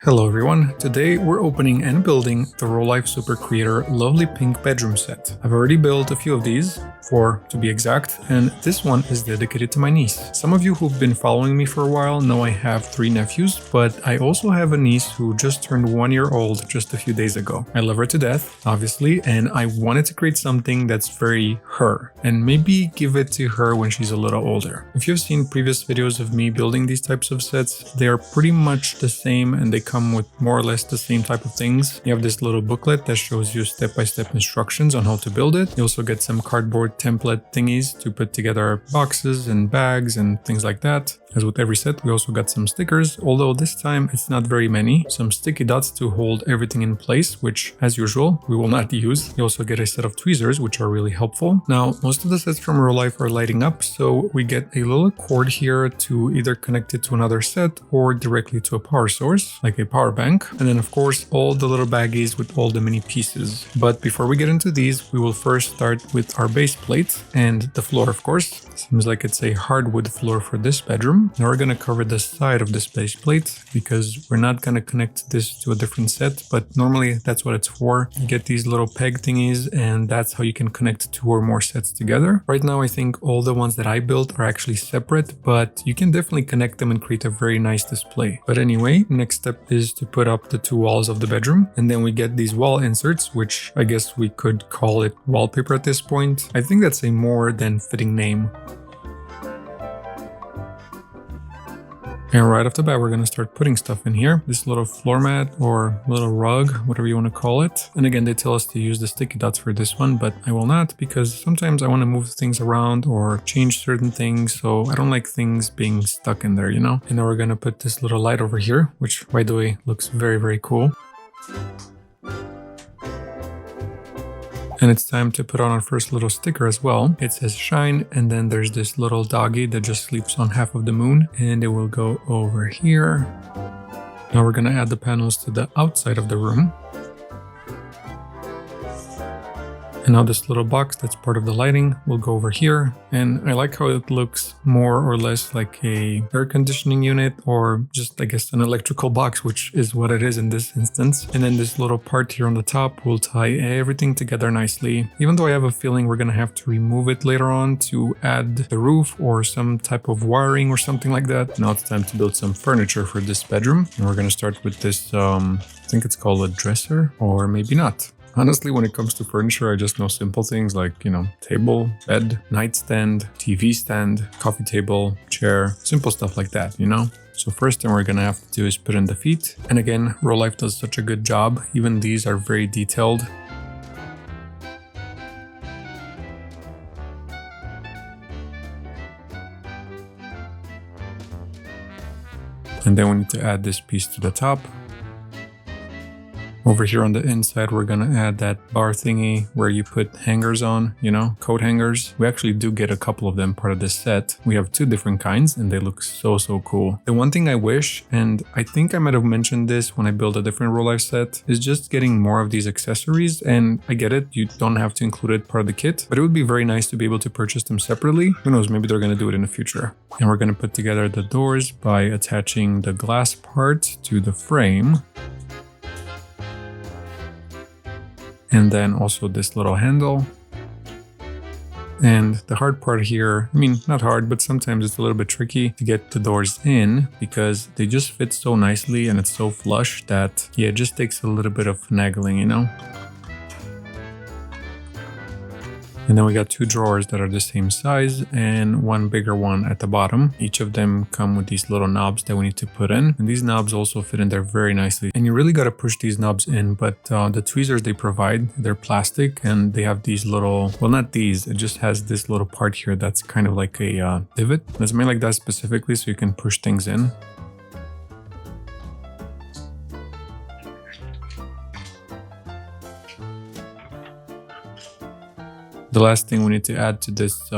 Hello everyone, today we're opening and building the RoLife Super Creator lovely pink bedroom set. I've already built a few of these, 4 to be exact, and this one is dedicated to my niece. Some of you who've been following me for a while know I have 3 nephews, but I also have a niece who just turned 1 year old just a few days ago. I love her to death, obviously, and I wanted to create something that's very her, and maybe give it to her when she's a little older. If you've seen previous videos of me building these types of sets, they are pretty much the same and they come with more or less the same type of things. You have this little booklet that shows you step-by-step instructions on how to build it. You also get some cardboard template thingies to put together boxes and bags and things like that. As with every set, we also got some stickers, although this time it's not very many. Some sticky dots to hold everything in place, which, as usual, we will not use. You also get a set of tweezers, which are really helpful. Now, most of the sets from RoLife are lighting up, so we get a little cord here to either connect it to another set or directly to a power source, like a power bank. And then, of course, all the little baggies with all the mini pieces. But before we get into these, we will first start with our base plate and the floor, of course. Seems like it's a hardwood floor for this bedroom. Now we're going to cover the side of this base plate because we're not going to connect this to a different set, but normally that's what it's for. You get these little peg thingies and that's how you can connect 2 or more sets together. Right now I think all the ones that I built are actually separate, but you can definitely connect them and create a very nice display. But anyway, next step is to put up the 2 walls of the bedroom, and then we get these wall inserts, which I guess we could call it wallpaper at this point. I think that's a more than fitting name. And right off the bat, we're going to start putting stuff in here. This little floor mat or little rug, whatever you want to call it. And again, they tell us to use the sticky dots for this one, but I will not because sometimes I want to move things around or change certain things. So I don't like things being stuck in there, you know? And now we're going to put this little light over here, which by the way, looks very, very cool. And it's time to put on our first little sticker as well. It says shine, and then there's this little doggy that just sleeps on half of the moon, and it will go over here. Now we're gonna add the panels to the outside of the room. And now this little box that's part of the lighting will go over here. And I like how it looks more or less like a air conditioning unit or just, I guess, an electrical box, which is what it is in this instance. And then this little part here on the top will tie everything together nicely. Even though I have a feeling we're going to have to remove it later on to add the roof or some type of wiring or something like that. Now it's time to build some furniture for this bedroom. And we're going to start with this, I think it's called a dresser, or maybe not. Honestly, when it comes to furniture, I just know simple things like, you know, table, bed, nightstand, TV stand, coffee table, chair, simple stuff like that, you know? So first thing we're gonna have to do is put in the feet. And again, RoLife does such a good job. Even these are very detailed. And then we need to add this piece to the top. Over here on the inside, we're gonna add that bar thingy where you put hangers on, you know, coat hangers. We actually do get a couple of them part of this set. We have 2 different kinds and they look so cool. The one thing I wish, and I think I might have mentioned this when I built a different RoLife set, is just getting more of these accessories. And I get it, you don't have to include it part of the kit, but it would be very nice to be able to purchase them separately. Who knows, maybe they're gonna do it in the future. And we're gonna put together the doors by attaching the glass part to the frame. And then also this little handle. And the hard part here, I mean, not hard, but sometimes it's a little bit tricky to get the doors in because they just fit so nicely and it's so flush that, yeah, it just takes a little bit of finagling, you know? And then we got 2 drawers that are the same size and 1 bigger one at the bottom. Each of them come with these little knobs that we need to put in. And these knobs also fit in there very nicely. And you really got to push these knobs in, but the tweezers they provide, they're plastic and they have these little, well, not these, it just has this little part here that's kind of like a divot. And it's made like that specifically so you can push things in. The last thing we need to add to this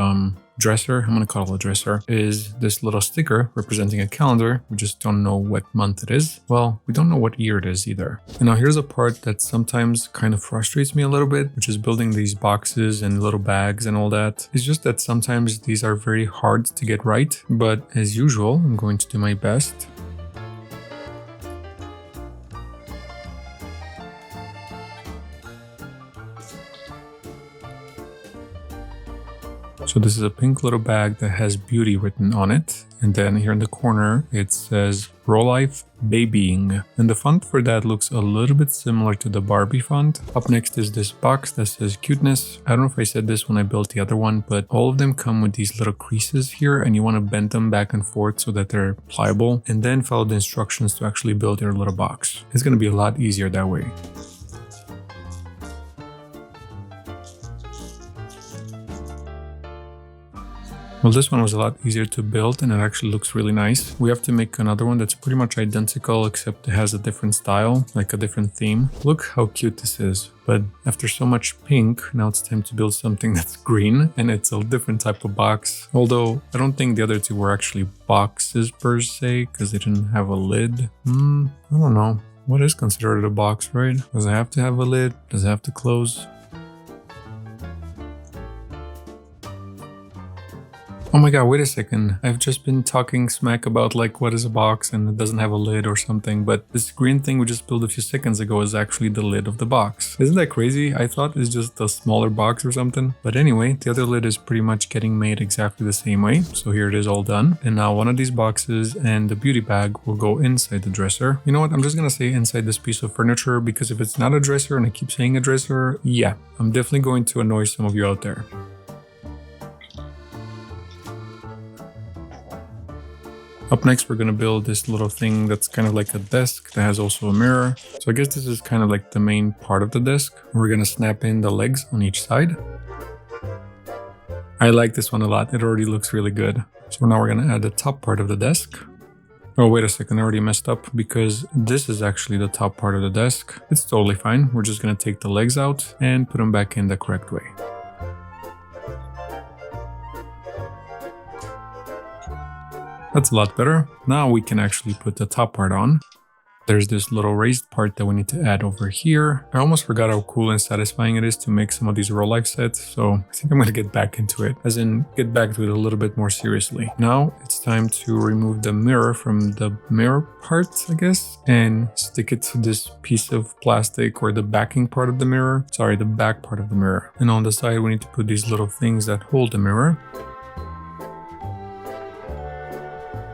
dresser, I'm gonna call it a dresser, is this little sticker representing a calendar. We just don't know what month it is. Well, we don't know what year it is either. And now here's a part that sometimes kind of frustrates me a little bit, which is building these boxes and little bags and all that. It's just that sometimes these are very hard to get right, but as usual, I'm going to do my best. So this is a pink little bag that has beauty written on it. And then here in the corner, it says RoLife Babying. And the font for that looks a little bit similar to the Barbie font. Up next is this box that says cuteness. I don't know if I said this when I built the other one, but all of them come with these little creases here and you want to bend them back and forth so that they're pliable. And then follow the instructions to actually build your little box. It's going to be a lot easier that way. Well, this one was a lot easier to build and it actually looks really nice. We have to make another one that's pretty much identical except it has a different style, like a different theme. Look how cute this is. But after so much pink, now it's time to build something that's green and it's a different type of box. Although I don't think the other two were actually boxes per se because they didn't have a lid. I don't know. What is considered a box, right? Does it have to have a lid? Does it have to close? Oh my god, wait a second. I've just been talking smack about like what is a box and it doesn't have a lid or something, but this green thing we just built a few seconds ago is actually the lid of the box. Isn't that crazy? I thought it's just a smaller box or something. But anyway, the other lid is pretty much getting made exactly the same way. So here it is all done. And now one of these boxes and the beauty bag will go inside the dresser. You know what? I'm just gonna say inside this piece of furniture because if it's not a dresser and I keep saying a dresser, yeah, I'm definitely going to annoy some of you out there. Up next, we're going to build this little thing that's kind of like a desk that has also a mirror. So I guess this is kind of like the main part of the desk. We're going to snap in the legs on each side. I like this one a lot. It already looks really good. So now we're going to add the top part of the desk. Oh, wait a second. I already messed up because this is actually the top part of the desk. It's totally fine. We're just going to take the legs out and put them back in the correct way. That's a lot better. Now we can actually put the top part on. There's this little raised part that we need to add over here. I almost forgot how cool and satisfying it is to make some of these RoLife sets, so I think I'm going to get back into it, as in get back to it a little bit more seriously. Now it's time to remove the mirror from the mirror part, I guess, and stick it to this piece of plastic or the backing part of the mirror. Sorry, the back part of the mirror. And on the side we need to put these little things that hold the mirror.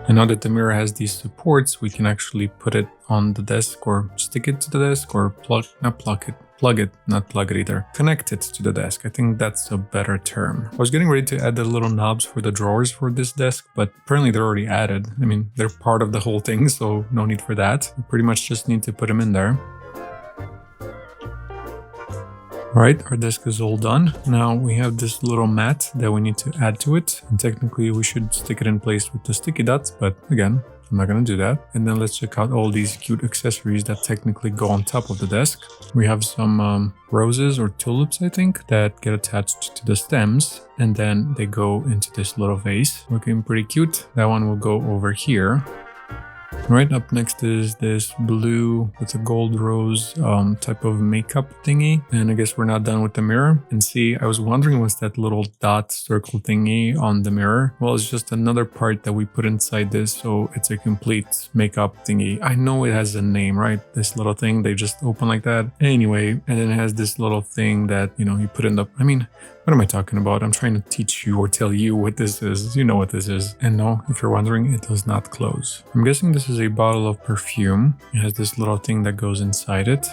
And now that the mirror has these supports, we can actually put it on the desk or stick it to the desk or connect it to the desk. I think that's a better term. I was getting ready to add the little knobs for the drawers for this desk, but apparently they're already added. I mean, they're part of the whole thing, so no need for that. We pretty much just need to put them in there. Alright, our desk is all done. Now we have this little mat that we need to add to it. And technically we should stick it in place with the sticky dots, but again, I'm not going to do that. And then let's check out all these cute accessories that technically go on top of the desk. We have some roses or tulips, I think, that get attached to the stems. And then they go into this little vase. Looking pretty cute. That one will go over here. Right, up next is this blue with a gold rose type of makeup thingy. And I guess we're not done with the mirror. And see, I was wondering what's that little dot circle thingy on the mirror? Well, it's just another part that we put inside this, so it's a complete makeup thingy. I know it has a name, right? This little thing, they just open like that. Anyway, and then it has this little thing that, you know, you put in the... I mean, what am I talking about? I'm trying to teach you or tell you what this is. You know what this is. And no, if you're wondering, it does not close. I'm guessing this is a bottle of perfume. It has this little thing that goes inside it.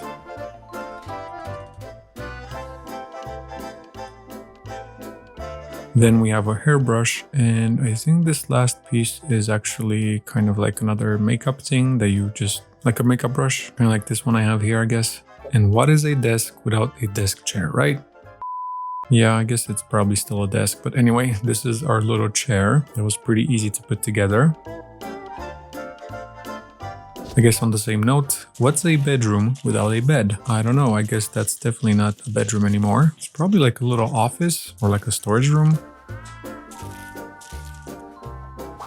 Then we have a hairbrush, and I think this last piece is actually kind of like another makeup thing that you just... like a makeup brush. Kind of like this one I have here, I guess. And what is a desk without a desk chair, right? Yeah, I guess it's probably still a desk, but anyway, this is our little chair. That was pretty easy to put together. I guess on the same note, what's a bedroom without a bed? I don't know, I guess that's definitely not a bedroom anymore. It's probably like a little office or like a storage room.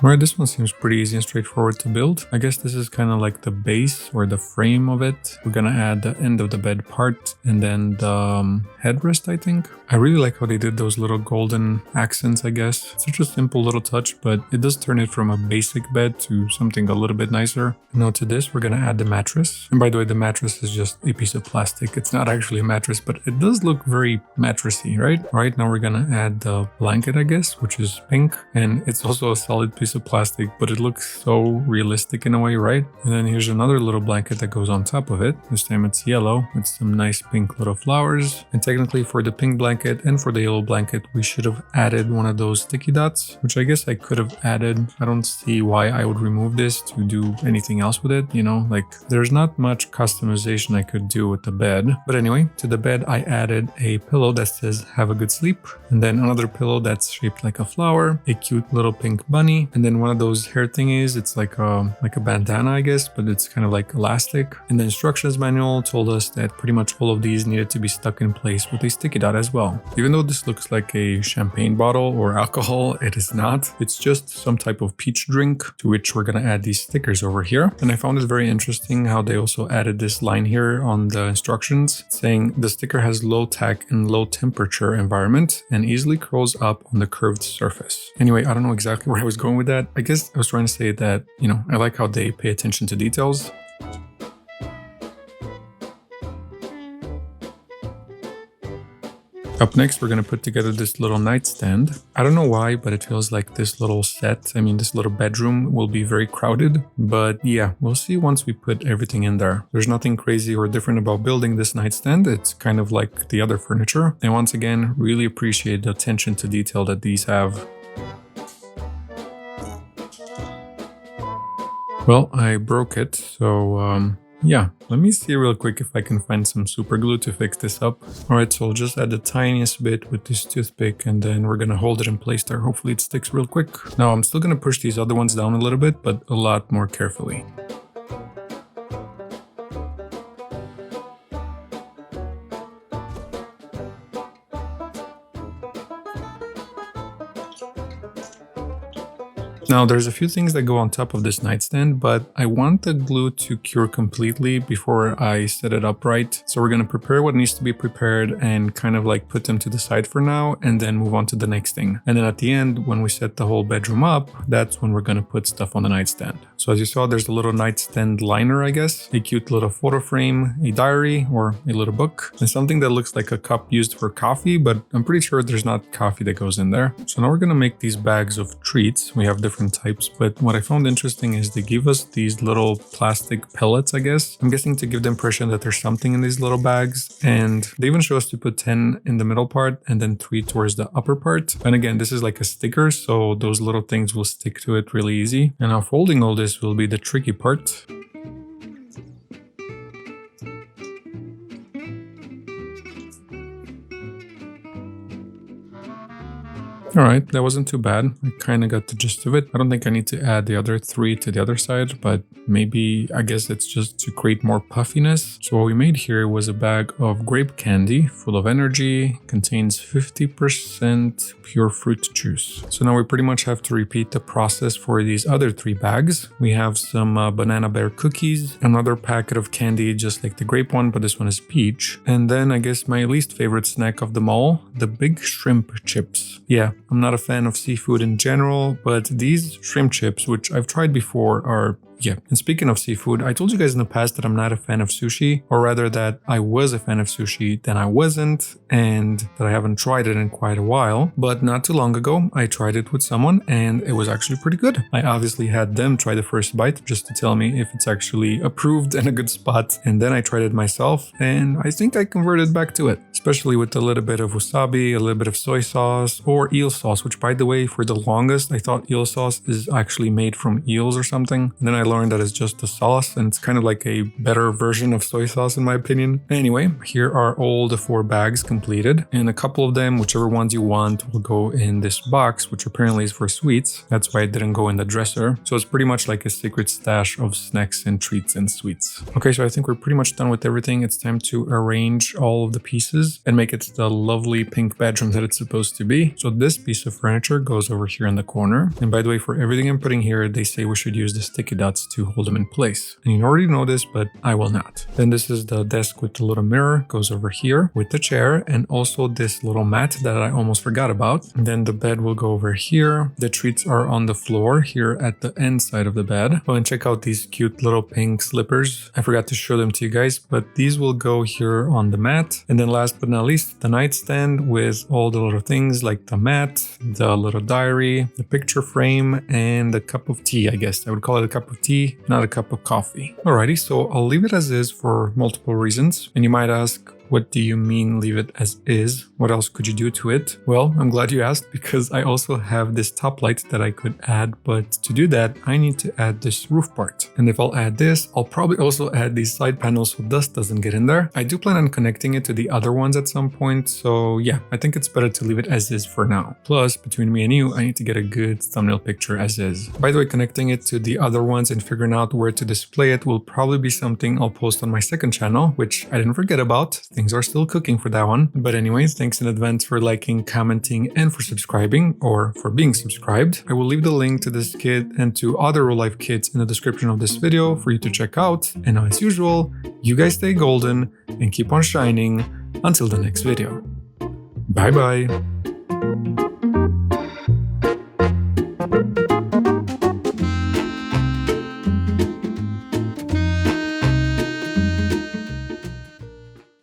Alright, this one seems pretty easy and straightforward to build. I guess this is kind of like the base or the frame of it. We're gonna add the end of the bed part and then the headrest, I think. I really like how they did those little golden accents, I guess. It's such a simple little touch, but it does turn it from a basic bed to something a little bit nicer. Now to this, we're gonna add the mattress. And by the way, the mattress is just a piece of plastic. It's not actually a mattress, but it does look very mattressy, right? Alright, now we're gonna add the blanket, I guess, which is pink. And it's also a solid piece of plastic, but it looks so realistic in a way, right? And then here's another little blanket that goes on top of it. This time it's yellow with some nice pink little flowers. And technically for the pink blanket and for the yellow blanket, we should have added one of those sticky dots, which I guess I could have added. I don't see why I would remove this to do anything else with it, you know, like there's not much customization I could do with the bed. But anyway, to the bed, I added a pillow that says have a good sleep, and then another pillow that's shaped like a flower, a cute little pink bunny, and then one of those hair thingies. It's like a bandana, I guess, but it's kind of like elastic. And the instructions manual told us that pretty much all of these needed to be stuck in place with a sticky dot as well. Even though this looks like a champagne bottle or alcohol, it is not. It's just some type of peach drink to which we're gonna add these stickers over here. And I found it very interesting how they also added this line here on the instructions saying the sticker has low tack and low temperature environment and easily curls up on the curved surface. Anyway, I don't know exactly where I was going with that. I guess I was trying to say that, you know, I like how they pay attention to details. Up next, we're going to put together this little nightstand. I don't know why, but it feels like this little this little bedroom will be very crowded. But yeah, we'll see once we put everything in there. There's nothing crazy or different about building this nightstand. It's kind of like the other furniture. And once again, really appreciate the attention to detail that these have. Well, I broke it, so yeah, let me see real quick if I can find some super glue to fix this up. Alright, so I'll just add the tiniest bit with this toothpick and then we're gonna hold it in place there. Hopefully it sticks real quick. Now I'm still gonna push these other ones down a little bit, but a lot more carefully. Now there's a few things that go on top of this nightstand, but I want the glue to cure completely before I set it up right. So we're going to prepare what needs to be prepared and kind of like put them to the side for now and then move on to the next thing. And then at the end, when we set the whole bedroom up, that's when we're going to put stuff on the nightstand. So as you saw, there's a little nightstand liner, I guess, a cute little photo frame, a diary or a little book, and something that looks like a cup used for coffee, but I'm pretty sure there's not coffee that goes in there. So now we're going to make these bags of treats. We have different types, but what I found interesting is they give us these little plastic pellets, I guess. I'm guessing to give the impression that there's something in these little bags, and they even show us to put 10 in the middle part and then 3 towards the upper part. And again, this is like a sticker, so those little things will stick to it really easy. And now folding all this will be the tricky part. Alright, that wasn't too bad. I kind of got the gist of it. I don't think I need to add the other 3 to the other side, but maybe, I guess it's just to create more puffiness. So what we made here was a bag of grape candy, full of energy, contains 50% pure fruit juice. So now we pretty much have to repeat the process for these other 3 bags. We have some banana bear cookies, another packet of candy just like the grape one, but this one is peach. And then I guess my least favorite snack of them all, the big shrimp chips. Yeah, I'm not a fan of seafood in general, but these shrimp chips, which I've tried before, are yeah. And speaking of seafood, I told you guys in the past that I'm not a fan of sushi, or rather that I was a fan of sushi, then I wasn't, and that I haven't tried it in quite a while. But not too long ago, I tried it with someone and it was actually pretty good. I obviously had them try the first bite just to tell me if it's actually approved and a good spot. And then I tried it myself and I think I converted back to it, especially with a little bit of wasabi, a little bit of soy sauce or eel sauce, which by the way, for the longest, I thought eel sauce is actually made from eels or something. And then I learned that it's just a sauce, and it's kind of like a better version of soy sauce in my opinion. Anyway, here are all the 4 bags completed, and a couple of them, whichever ones you want, will go in this box, which apparently is for sweets. That's why it didn't go in the dresser. So it's pretty much like a secret stash of snacks and treats and sweets. Okay, so I think we're pretty much done with everything. It's time to arrange all of the pieces and make it the lovely pink bedroom that it's supposed to be. So this piece of furniture goes over here in the corner. And by the way, for everything I'm putting here, they say we should use the sticky dots to hold them in place. And you already know this, but I will not. Then this is the desk with the little mirror, goes over here with the chair, and also this little mat that I almost forgot about. And then the bed will go over here. The treats are on the floor here at the end side of the bed. Oh, and check out these cute little pink slippers. I forgot to show them to you guys, but these will go here on the mat. And then last but not least, the nightstand with all the little things like the mat, the little diary, the picture frame, and a cup of tea, I guess. I would call it a cup of tea, not a cup of coffee. Alrighty, so I'll leave it as is for multiple reasons. And you might ask, what do you mean leave it as is? What else could you do to it? Well, I'm glad you asked, because I also have this top light that I could add, but to do that, I need to add this roof part. And if I'll add this, I'll probably also add these side panels so dust doesn't get in there. I do plan on connecting it to the other ones at some point, so yeah, I think it's better to leave it as is for now. Plus, between me and you, I need to get a good thumbnail picture as is. By the way, connecting it to the other ones and figuring out where to display it will probably be something I'll post on my second channel, which I didn't forget about. Things are still cooking for that one. But anyways, thanks in advance for liking, commenting, and for subscribing, or for being subscribed. I will leave the link to this kit and to other RoLife kits in the description of this video for you to check out. And now, as usual, you guys stay golden and keep on shining until the next video. Bye bye!